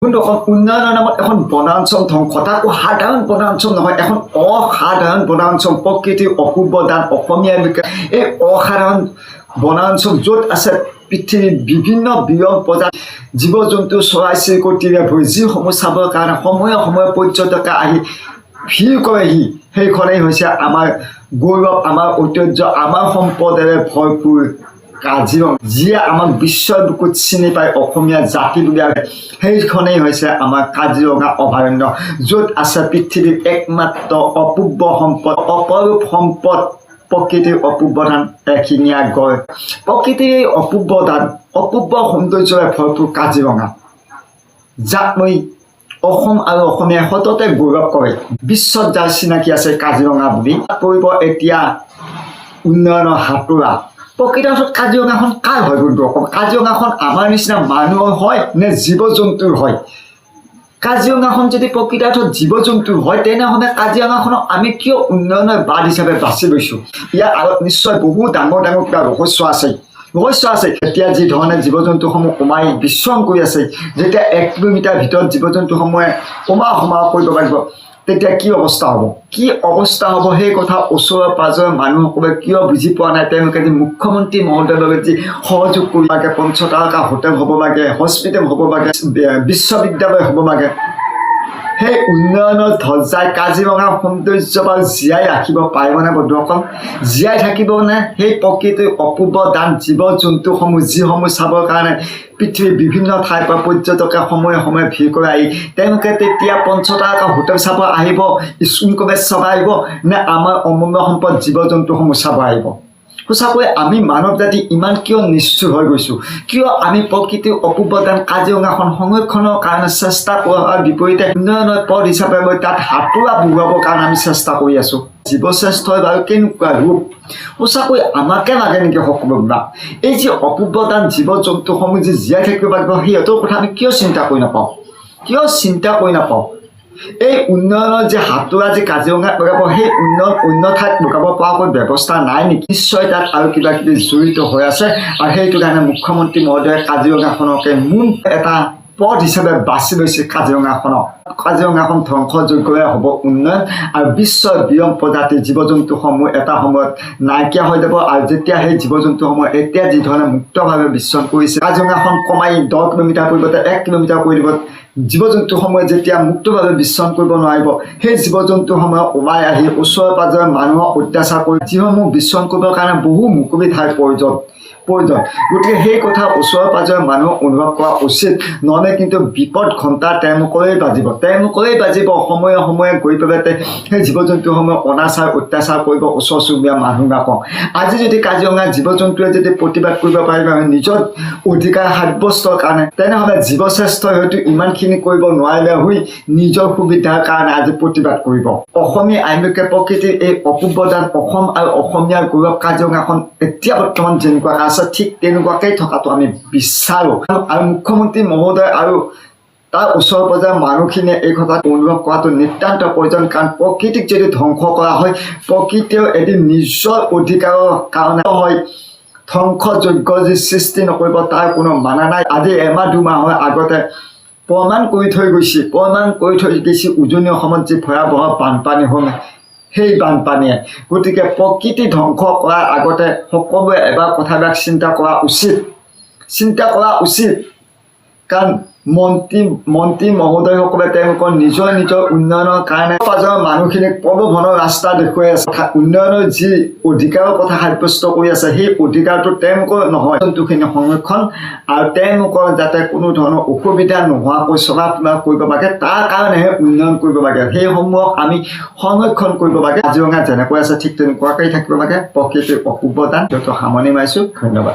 কিন্তু এখন উন্নয়নৰ নামত এখন বনাঞ্চল ধ্বংস, তাকো সাধাৰণ বনাঞ্চল নহয়, এখন অসাধাৰণ বনাঞ্চল, প্ৰকৃতিৰ অপূৰ্ব দান। অসমীয়া এই অসাধাৰণ বনাঞ্চল য'ত আছে পৃথিৱীৰ বিভিন্ন বিৰল প্ৰজাতিৰ জীৱ জন্তু, চৰাই চিৰিকটিৰে ভৰি, যিসমূহ চাবৰ কাৰণে সময়ে সময়ে পৰ্যটকে আহি ভিৰ কৰেহি। সেইখনেই হৈছে আমাৰ গৌৰৱ, আমাৰ ঐতিহ্য, আমাৰ সম্পদেৰে ভৰপূৰ কাজিৰঙা, যিয়ে আমাক বিশ্বৰ বুকুত চিনি পায় অসমীয়া জাতি বুলি। সেইখনেই হৈছে আমাৰ কাজিৰঙা অভয়াৰণ্য, য'ত আছে পৃথিৱীৰ একমাত্ৰ অপূৰ্ব সম্পদ, অপৰূপ সম্পদ, প্ৰকৃতিৰ অপূৰ্ব দান এশিঙীয়া গড়। প্ৰকৃতিৰ এই অপূৰ্ব দান, অপূৰ্ব সৌন্দৰ্যৰে ভৰপূৰ কাজিৰঙা, যাক লৈ অসম আৰু অসমীয়াই সততে গৌৰৱ কৰে। বিশ্বত যাৰ চিনাকি আছে কাজিৰঙা বুলি। পৰিব এতিয়া উন্নয়নৰ হাতোৰা। প্ৰকৃত অৰ্থত কাজিৰঙাখন কাৰ হয় বন্ধু? কাজিৰঙাখন আমাৰ নিচিনা মানুহৰ হয় নে জীৱ জন্তুৰ হয়? কাজিৰঙাখন যদি প্ৰকৃত অৰ্থত জীৱ জন্তুৰ হয়, তেনেহ'লে কাজিৰঙাখনক আমি কিয় উন্নয়নৰ বাট হিচাপে বাছি লৈছোঁ? ইয়াৰ আঁৰত নিশ্চয় বহু ডাঙৰ ডাঙৰ কিবা ৰহস্য আছে। এতিয়া যি ধৰণে জীৱ জন্তুসমূহ সোমাই বিচৰণ কৰি আছে, যেতিয়া 1 কিলোমিটাৰ ভিতৰত জীৱ জন্তুসমূহে সোমাও কৰিব পাৰিব, তেতিয়া কি অৱস্থা হ'ব? সেই কথা ওচৰৰ পাজৰৰ মানুহসকলে কিয় বুজি পোৱা নাই? তেওঁলোকে যি মুখ্যমন্ত্ৰী মহোদয়ৰ লগত যি সহযোগ কৰিব লাগে, পঞ্চতাৰকা হোটেল হ'ব লাগে, হস্পিটেল হ'ব লাগে, বিশ্ববিদ্যালয় হ'ব লাগে, সেই উন্নয়নৰ ধ্বজাই কাজিৰঙাৰ সৌন্দৰ্য বাৰু জীয়াই ৰাখিব পাৰিবনে বন্ধুসকল? জীয়াই থাকিবনে সেই প্ৰকৃতিৰ অপূৰ্ব দান জীৱ জন্তুসমূহ, যিসমূহ চাবৰ কাৰণে পৃথিৱীৰ বিভিন্ন ঠাইৰ পৰা পৰ্যটকে সময়ে সময়ে ভিৰ কৰি আহি তেওঁলোকে তেতিয়া পঞ্চতাৰকা হোটেল চাব আহিব, স্কুল কলেজ চাব আহিব, নে আমাৰ অমূল্য সম্পদ জীৱ জন্তুসমূহ চাব আহিব? সঁচাকৈ আমি মানৱ জাতি ইমান কিয় নিষ্ঠুৰ হৈ গৈছোঁ? কিয় আমি প্ৰকৃতিৰ অপূৰ্ব দান কাজিৰঙাখন সংৰক্ষণৰ কাৰণে চেষ্টা কৰাৰ বিপৰীতে উন্নয়নৰ পথ হিচাপে লৈ তাত হাতোৰা বহুৱাবৰ কাৰণে আমি চেষ্টা কৰি আছোঁ? জীৱশ্ৰেষ্ঠই বাৰু কেনেকুৱা ৰূপ? সঁচাকৈ আমাকে লাগে নেকি সকলোবিলাক? এই যি অপূৰ্ব দান জীৱ জন্তুসমূহ যি জীয়াই থাকিব পাৰিব, সিহঁতৰ কথা আমি কিয় চিন্তা কৰি নাপাওঁ? এই উন্নয়নৰ যে হাতোৰা যে কাজিৰঙাত লগাব, সেই উন্নয়ন অন্য ঠাইত লগাব পৰাকৈ ব্যৱস্থা নাই নেকি? নিশ্চয় তাত আৰু কিবা কিবি জড়িত হৈ আছে, আৰু সেইটো কাৰণে মুখ্যমন্ত্ৰী মহোদয়ে কাজিৰঙাখনকে মূল এটা পথ হিচাপে বাছি লৈছে। কাজিৰঙাখন ধ্বংসযোগ্যৰে হ'ব উন্নয়ন, আৰু বিশ্বৰ বিৰল প্ৰজাতিৰ জীৱ জন্তুসমূহ এটা সময়ত নাইকিয়া হৈ যাব। আৰু যেতিয়া সেই জীৱ জন্তুসমূহ এতিয়া যি ধৰণে মুক্তভাৱে বিচৰণ কৰিছে, কাজিৰঙাখন কমাই 10 কিলোমিটাৰ পৰিৱৰ্তে 1 কিলোমিটাৰ কৰি দিব। জীৱ জন্তুসমূহে যেতিয়া মুক্তভাৱে বিচৰণ কৰিব নোৱাৰিব, সেই জীৱ জন্তুসমূহে ওলাই আহি ওচৰে পাজৰে মানুহক অত্যাচাৰ কৰি, যিসমূহ বিচৰণ কৰিবৰ কাৰণে বহু মুকলি ঠাইৰ প্ৰয়োজন। গতিকে সেই কথা ওচৰে পাজৰে মানুহ অনুভৱ কৰা উচিত, নহ'লে কিন্তু বিপদ ঘণ্টা তেওঁলোকৰেই বাজিব। সময়ে সময়ে গৈ পেলাই সেই জীৱ জন্তুসমূহে অনাচাৰ অত্যাচাৰ কৰিব ওচৰ চুবুৰীয়া মানুহবিলাকক। আজি যদি কাজিৰঙাৰ জীৱ জন্তুৱে যদি প্ৰতিবাদ কৰিব পাৰিব নিজৰ অধিকাৰ সাব্যস্তৰ কাৰণে, তেনেহ'লে জীৱশ্ৰেষ্ঠই হয়তো ইমানখিনি কৰিব নোৱাৰিলে হৈ নিজৰ সুবিধাৰ কাৰণে আজি প্ৰতিবাদ কৰিব। অসমীয়া আইনকে প্ৰকৃতিৰ এই অপূৰ্ব দান, অসম আৰু অসমীয়াৰ গৌৰৱ কাজিৰঙাখন এতিয়া বৰ্তমান যেনেকুৱা আছে ঠিক তেনেকুৱাকেই থকাটো আমি বিচাৰোঁ। আৰু মুখ্যমন্ত্ৰী মহোদয় আৰু তাৰ ওচৰ পাজৰৰ মানুহখিনিয়ে এই কথাত অনুভৱ কৰাটো নিতান্ত প্ৰয়োজন। কাৰণ প্ৰকৃতিক যদি ধ্বংস কৰা হয়, প্ৰকৃতিয়েও এদিন নিজৰ অধিকাৰৰ কাৰণে হয় ধ্বংসযোগ্য যি সৃষ্টি নকৰিব তাৰ কোনো মানা নাই। আজি 1-2 মাহৰ আগতে প্ৰমাণ কৰি থৈ গৈছে উজনি অসমত যি ভয়াৱহ বানপানী হ'ল, সেই বানপানীয়ে। গতিকে প্ৰকৃতি ধ্বংস কৰাৰ আগতে সকলোৱে এবাৰ কথাবিলাক চিন্তা কৰা উচিত। কাৰণ মন্ত্ৰী মহোদয়সকলে তেওঁলোকৰ নিজৰ উন্নয়নৰ কাৰণে পাজৰৰ মানুহখিনিক প্ৰলোভনৰ ৰাস্তা দেখুৱাই আছে। উন্নয়নৰ যি অধিকাৰৰ কথা সাব্যস্ত কৰি আছে, সেই অধিকাৰটো তেওঁলোকৰ নহয়, জন্তুখিনি সংৰক্ষণ আৰু তেওঁলোকৰ যাতে কোনো ধৰণৰ অসুবিধা নোহোৱাকৈ চলা ফুৰা কৰিব লাগে, তাৰ কাৰণেহে উন্নয়ন কৰিব লাগে। সেইসমূহক আমি সংৰক্ষণ কৰিব লাগে। কাজিৰঙা যেনেকৈ আছে ঠিক তেনেকুৱাকেই থাকিব লাগে। প্ৰকৃতিৰ অপূৰ্ব দান, য'ত সামৰণি মাৰিছোঁ। ধন্যবাদ।